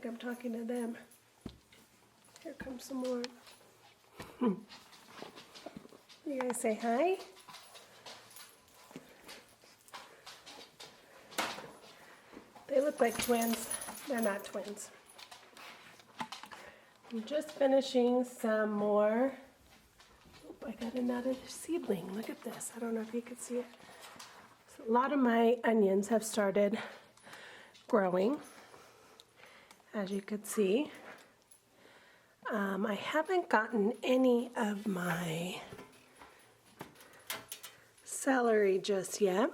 like I'm talking to them. Here comes some more. You guys say hi? They look like twins. They're not twins. I'm just finishing some more. Oop, I got another seedling. Look at this. I don't know if you can see it. So a lot of my onions have started growing, as you could see. I haven't gotten any of my celery just yet.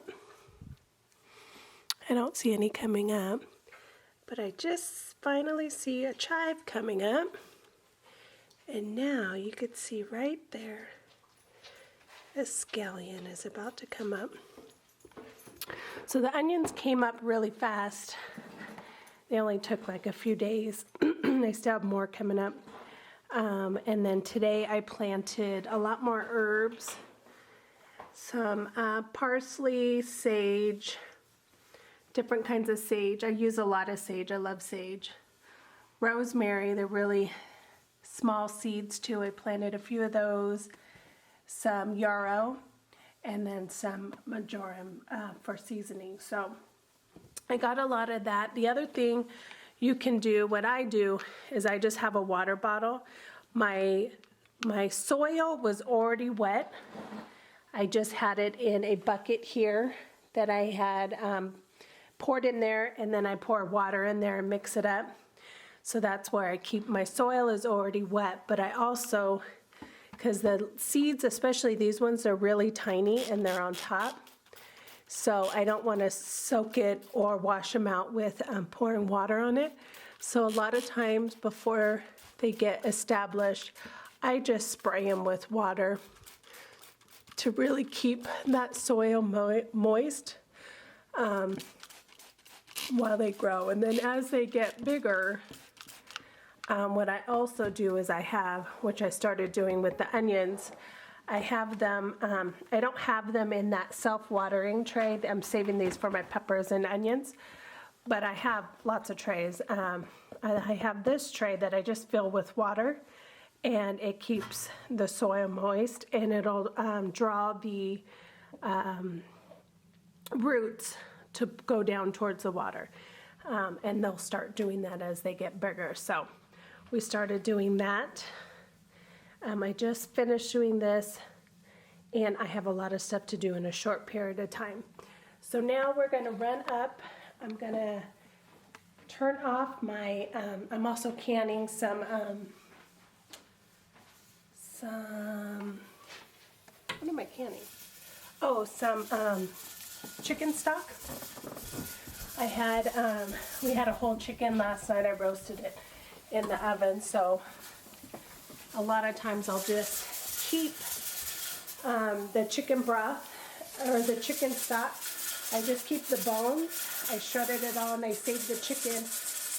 I don't see any coming up, but I just finally see a chive coming up. And now you could see right there, a scallion is about to come up. So the onions came up really fast. They only took like a few days. They still have more coming up. And then today I planted a lot more herbs. Some parsley, sage, different kinds of sage. I use a lot of sage. I love sage. Rosemary, they're really small seeds too. I planted a few of those. Some yarrow, and then some marjoram for seasoning. So I got a lot of that. The other thing you can do, what I do, is I just have a water bottle. My soil was already wet. I just had it in a bucket here that I had poured in there, and then I pour water in there and mix it up. So that's where I keep, my soil is already wet, but I also, because the seeds, especially these ones, are really tiny and they're on top. So I don't want to soak it or wash them out with pouring water on it. So a lot of times before they get established, I just spray them with water to really keep that soil moist while they grow. And then as they get bigger, what I also do is I have, which I started doing with the onions, I have them, I don't have them in that self-watering tray. I'm saving these for my peppers and onions, but I have lots of trays. I have this tray that I just fill with water, and it keeps the soil moist, and it'll draw the roots to go down towards the water. And they'll start doing that as they get bigger. So we started doing that. I just finished doing this, and I have a lot of stuff to do in a short period of time. So now we're going to run up. I'm going to turn off my, I'm also canning some, what am I canning? Oh, some chicken stock. I had, we had a whole chicken last night. I roasted it in the oven, so a lot of times I'll just keep the chicken broth or the chicken stock. I just keep the bones. I shredded it all and I saved the chicken,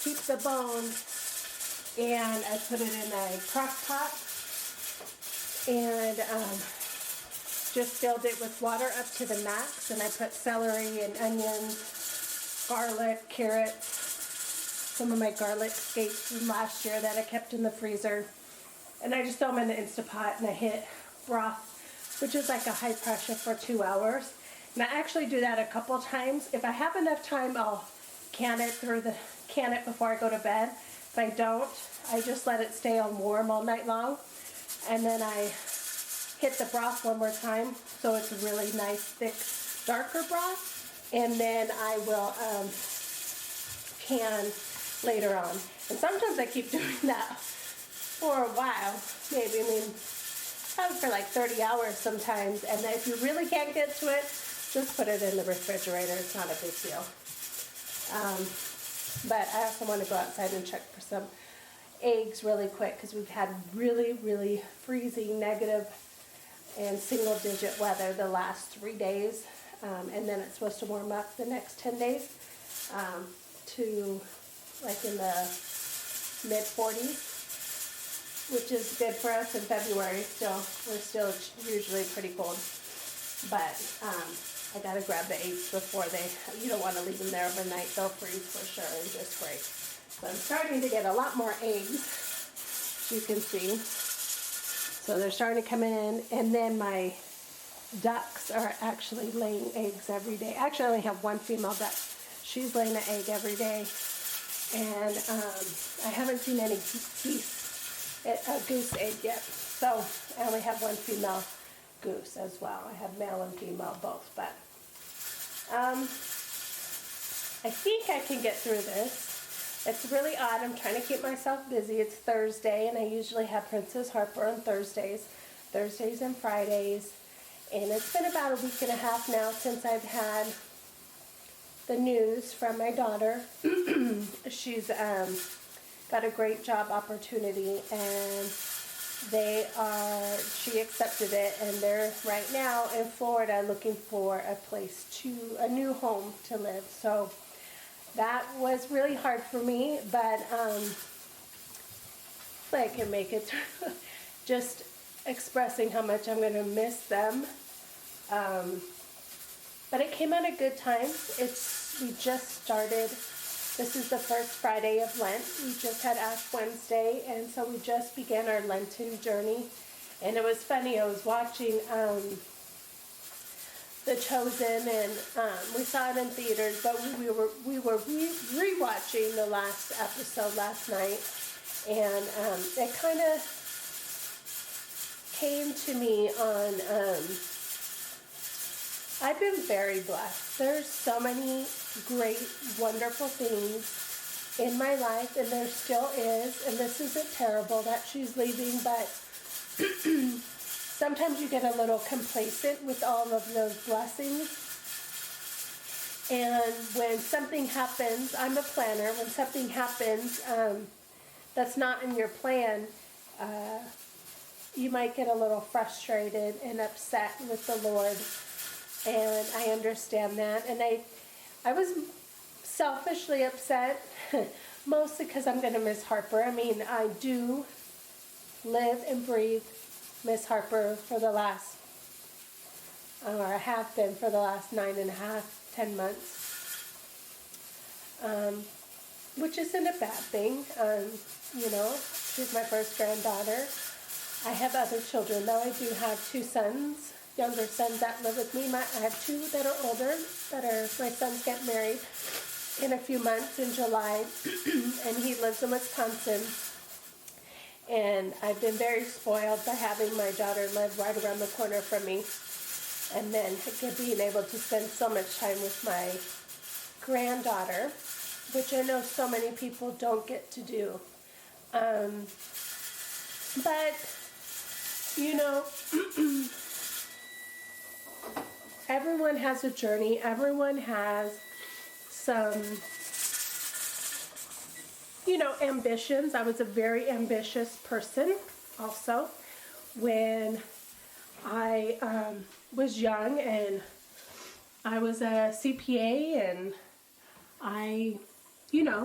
keep the bones, and I put it in a crock pot and just filled it with water up to the max, and I put celery and onions, garlic, carrots, some of my garlic escapes from last year that I kept in the freezer. And I just throw them in the Instapot and I hit broth, which is like a high pressure for 2 hours. And I actually do that a couple times. If I have enough time, I'll can it before I go to bed. If I don't, I just let it stay on warm all night long. And then I hit the broth one more time, so it's a really nice, thick, darker broth. And then I will can later on. And sometimes I keep doing that for a while, maybe, probably for like 30 hours sometimes. And then if you really can't get to it, just put it in the refrigerator. It's not a big deal. But I also want to go outside and check for some eggs really quick, because we've had really, really freezing negative and single digit weather the last 3 days. And then it's supposed to warm up the next 10 days to like in the mid 40s. Which is good for us in February still. We're still usually pretty cold. But I gotta grab the eggs before you don't want to leave them there overnight. They'll freeze for sure and just break. So I'm starting to get a lot more eggs, you can see. So they're starting to come in, and then my ducks are actually laying eggs every day. Actually, I only have one female duck. She's laying an egg every day, and I haven't seen any goose egg yet. So I only have one female goose as well. I have male and female both, but I think I can get through this. It's really odd. I'm trying to keep myself busy. It's Thursday, and I usually have Princess Harper on Thursdays and Fridays. And it's been about a week and a half now since I've had the news from my daughter. She's got a great job opportunity, and she accepted it, and they're right now in Florida looking for a new home to live. So that was really hard for me, but I can make it through. Just expressing how much I'm going to miss them. But it came at a good time. We just started. This is the first Friday of Lent. We just had Ash Wednesday, and so we just began our Lenten journey. And it was funny. I was watching The Chosen, and we saw it in theaters, but we were rewatching the last episode last night, and it kind of came to me on. I've been very blessed. There's so many great, wonderful things in my life, and there still is, and this isn't terrible that she's leaving, but sometimes you get a little complacent with all of those blessings. And when something happens, I'm a planner, when something happens that's not in your plan, you might get a little frustrated and upset with the Lord. And I understand that. And I was selfishly upset, mostly because I'm going to miss Harper. I mean, I do live and breathe Miss Harper for the last, or I have been for the last 9.5, 10 months, which isn't a bad thing. She's my first granddaughter. I have other children, though. I do have 2 sons, younger sons that live with me. I have 2 that are older, my sons get married in a few months in July, and he lives in Wisconsin. And I've been very spoiled by having my daughter live right around the corner from me, and then being able to spend so much time with my granddaughter, which I know so many people don't get to do. But, everyone has a journey. Everyone has some ambitions. I was a very ambitious person also when I was young, and I was a CPA, and I,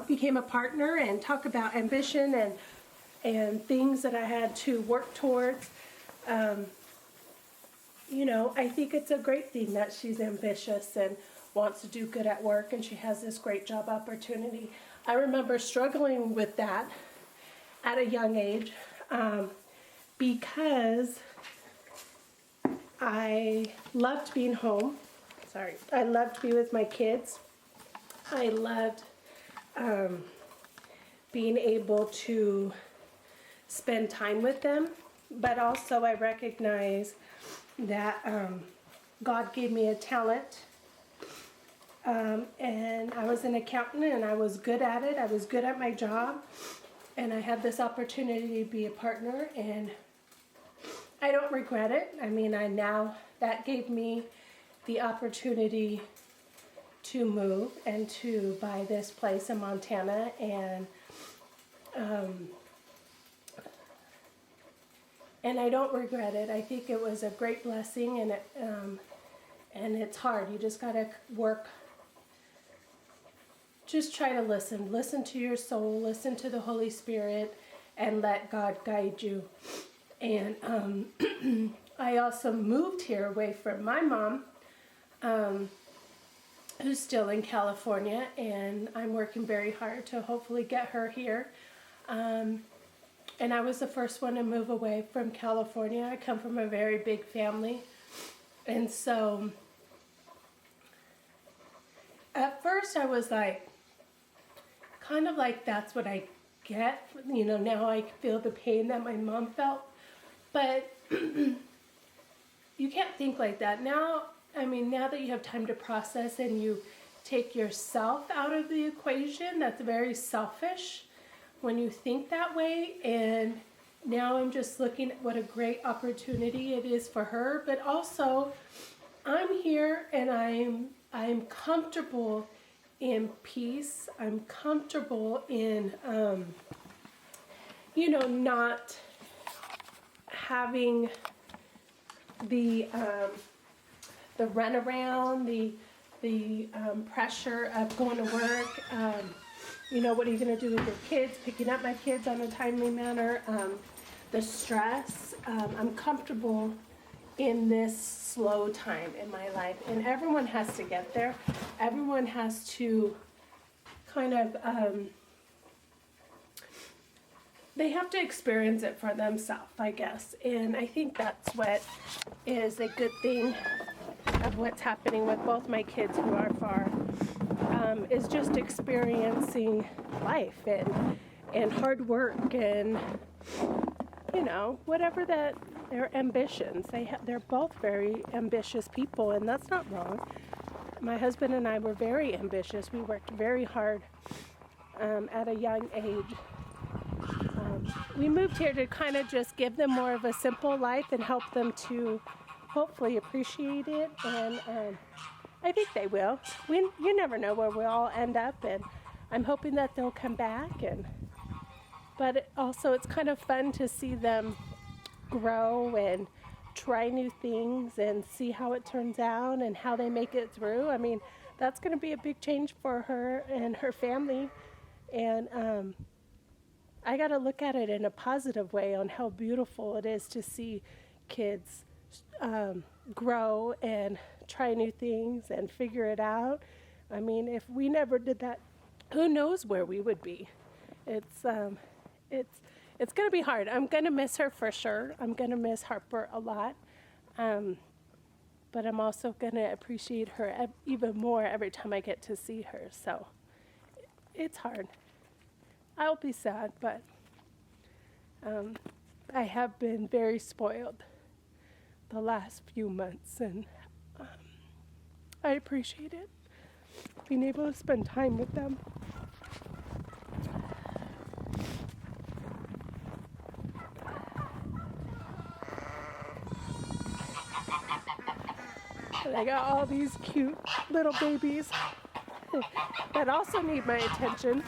became a partner, and talk about ambition and things that I had to work towards. I think it's a great thing that she's ambitious and wants to do good at work, and she has this great job opportunity. I remember struggling with that at a young age because I loved being home. I loved to be with my kids. I loved being able to spend time with them, but also I recognize that God gave me a talent, and I was an accountant, and I was good at it. I was good at my job, and I had this opportunity to be a partner, and I don't regret it. I mean, that gave me the opportunity to move and to buy this place in Montana, and I don't regret it. I think it was a great blessing, and it's hard. You just gotta work. Just try to listen to your soul, listen to the Holy Spirit, and let God guide you. And I also moved here away from my mom who's still in California, and I'm working very hard to hopefully get her here. And I was the first one to move away from California. I come from a very big family. And so at first I was like, kind of like that's what I get. You know, now I feel the pain that my mom felt. But you can't think like that. Now, I mean, now that you have time to process and you take yourself out of the equation, that's very selfish when you think that way. And now I'm just looking at what a great opportunity it is for her, but also I'm here and I'm comfortable in peace. I'm comfortable in you know, not having the runaround, the pressure of going to work. You know, what are you going to do with your kids? Picking up my kids on a timely manner. The stress. I'm comfortable in this slow time in my life. And everyone has to get there. Everyone has to kind of, they have to experience it for themselves, I guess. And I think that's what is a good thing of what's happening with both my kids who are far. Is just experiencing life and hard work and, you know, whatever that their ambitions. They're both very ambitious people, and that's not wrong. My husband and I were very ambitious. We worked very hard at a young age. We moved here to kind of just give them more of a simple life and help them to hopefully appreciate it, and I think they will. You never know where we'll all end up, and I'm hoping that they'll come back. But also it's kind of fun to see them grow and try new things and see how it turns out and how they make it through. I mean, that's going to be a big change for her and her family, and I got to look at it in a positive way on how beautiful it is to see kids grow and try new things and figure it out. I mean, if we never did that, who knows where we would be. It's going to be hard. I'm going to miss her for sure. I'm going to miss Harper a lot. But I'm also going to appreciate her even more every time I get to see her. So it's hard. I'll be sad, but I have been very spoiled the last few months, and I appreciate it, being able to spend time with them. And I got all these cute little babies that also need my attention.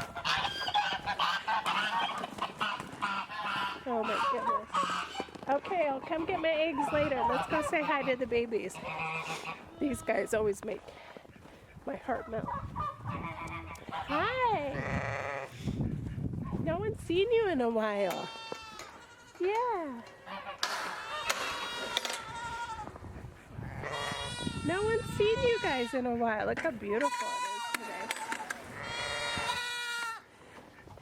Oh my goodness. Okay, I'll come get my eggs later. Let's go say hi to the babies. These guys always make my heart melt. Hi. No one's seen you in a while. Yeah. No one's seen you guys in a while. Look how beautiful it is today.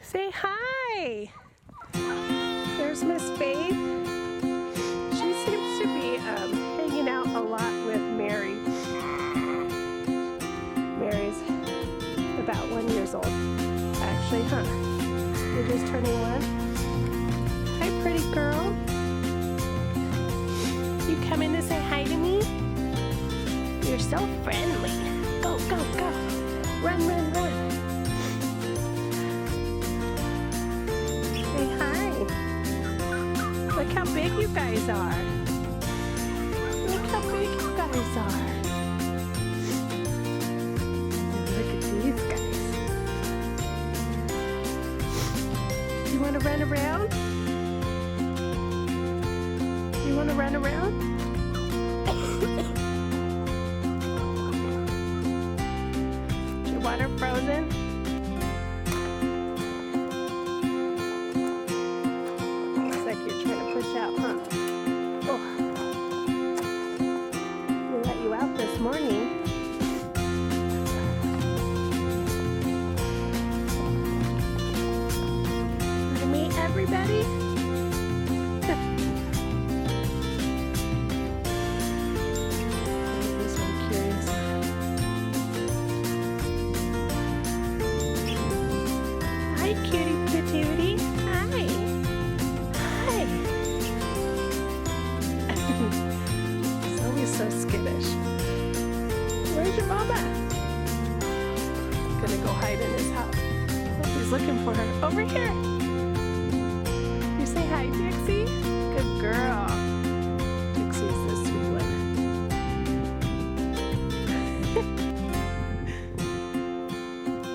Say hi. There's Miss Faith. She seems to be hanging out a lot with Mary. Mary's about 1 year old. Actually, huh? You're just turning 1? Hi, pretty girl. You come in to say hi to me? You're so friendly. Go, go, go. Run, run, run. Say hi. Look how big you guys are. Look how big you guys are. And look at these guys. You want to run around? You want to run around? Water frozen? Looks like you're trying to push out, huh? Oh. We let you out this morning. everybody? This one curious. Hi, cutie patootie. Hi. Hi. He's always so skittish. Where's your mama? Gonna go hide in his house. Oh, he's looking for her. Over here. You say hi, Dixie? Good girl. Dixie's the sweet one.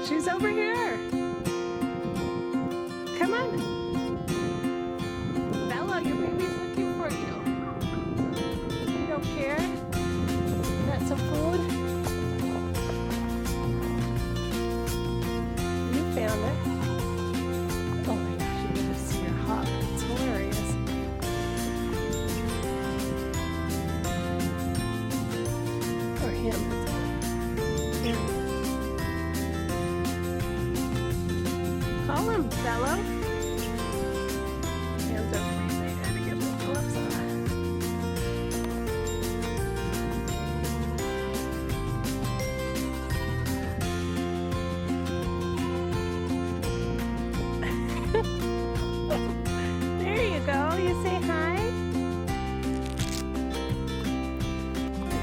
She's over here. Come on. Bella, your baby's looking for you. You don't care? Got some food? You found it. Oh my gosh, you get to see her hop. It's hilarious. Or him. There he is. Call him, Bello. Hands are freezing. I had to get my gloves on. There you go. You say hi.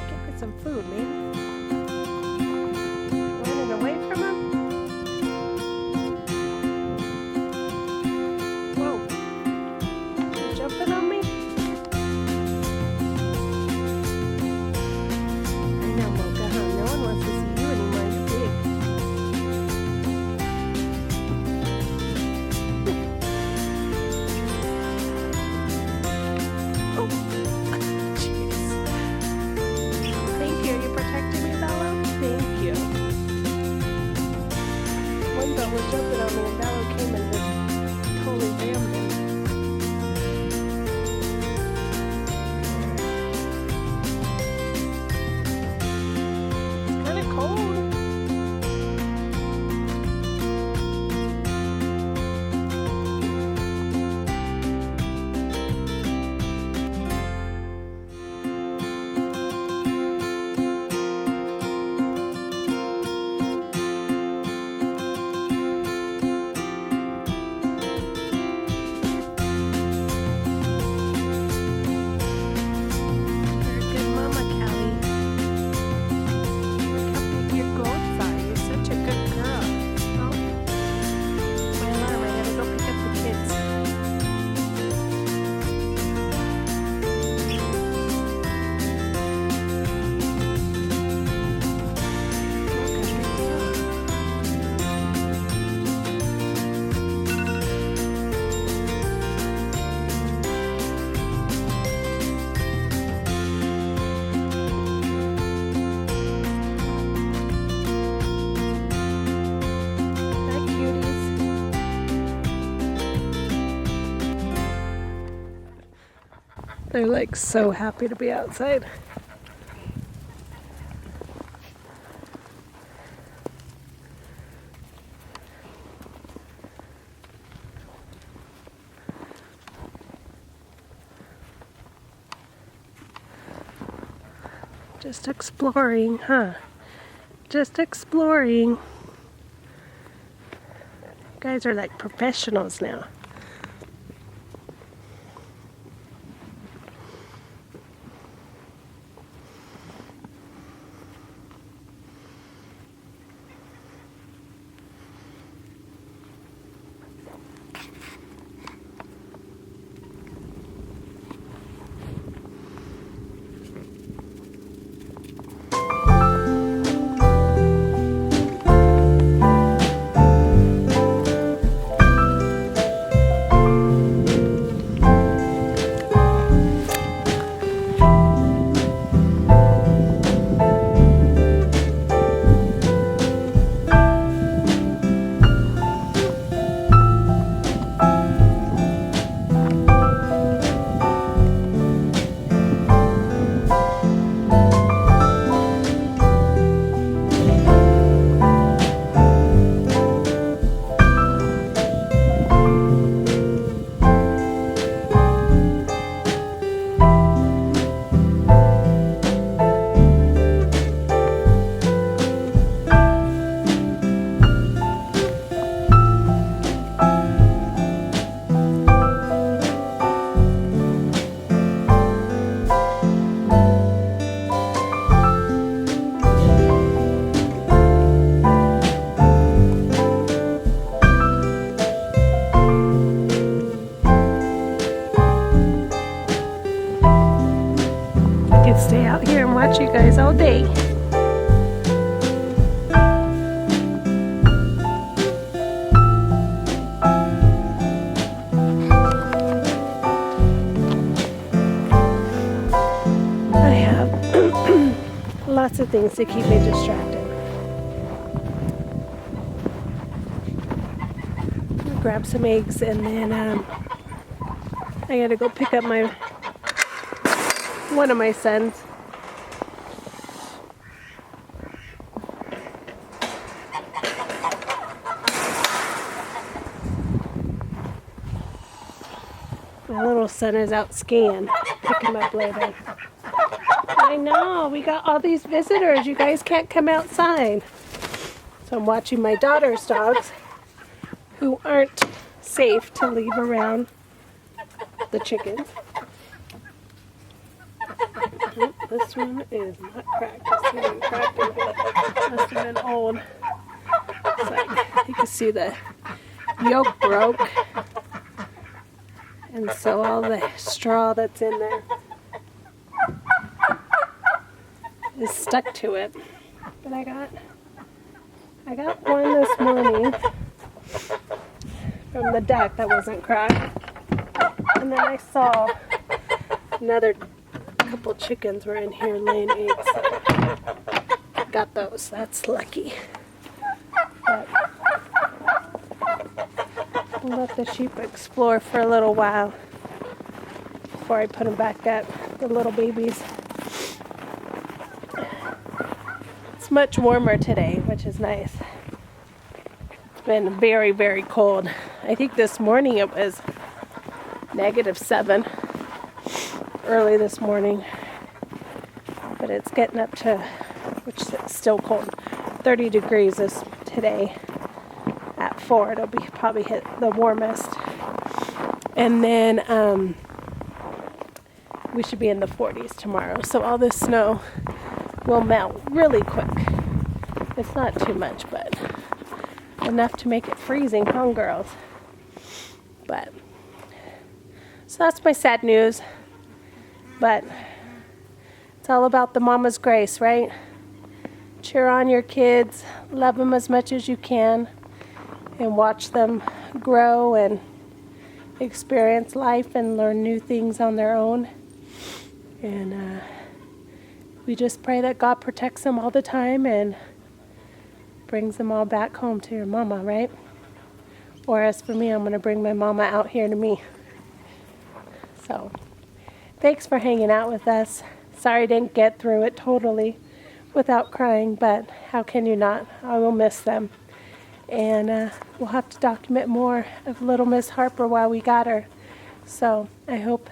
Give her some food, maybe. Running away from him. Whoa. You jumping on me? I know, Mocha, huh? No one wants to see you anymore. You're big. Oh, jeez. Thank you. You protected me, Bello? Thank you. One dog was jumping on me and Bello came and just totally rammed him. It's kind of cold. You're a good mama, Callie. Look how big your goats are. You're such a good girl. Oh, my alarm. I gotta go pick up the kids. Okay, good girl. Hi, cuties. They're like so happy to be outside. Just exploring, huh? Just exploring. You guys are like professionals now. things to keep me distracted. Grab some eggs, and then I gotta go pick up one of my sons. My little son is out skiing. Pick him up later. I know, we got all these visitors. You guys can't come outside. So I'm watching my daughter's dogs, who aren't safe to leave around the chickens. Oh, this one is not cracked. This one isn't cracked. Must have been old. It's like, you can see the yolk broke. And so all the straw that's in there is stuck to it. But I got one this morning from the duck that wasn't cracked. And then I saw another couple chickens were in here laying eggs. So got those. That's lucky. But we'll let the sheep explore for a little while before I put them back up, the little babies. It's much warmer today, which is nice. It's been very, very cold. I think this morning it was -7 early this morning, but it's getting up to, which is still cold, 30 degrees this today. At 4 it'll be probably hit the warmest, and then we should be in the 40s tomorrow. So all this snow will melt really quick. It's not too much, but enough to make it freezing, huh, girls? But so that's my sad news. But it's all about the mama's grace, right? Cheer on your kids, love them as much as you can, and watch them grow and experience life and learn new things on their own. And we just pray that God protects them all the time and brings them all back home to your mama, right? Or as for me, I'm going to bring my mama out here to me. So, thanks for hanging out with us. Sorry I didn't get through it totally without crying, but how can you not? I will miss them. And we'll have to document more of little Miss Harper while we got her. So I hope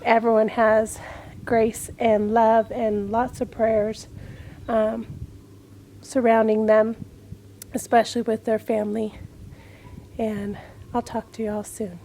everyone has grace and love and lots of prayers surrounding them, especially with their family. And I'll talk to you all soon.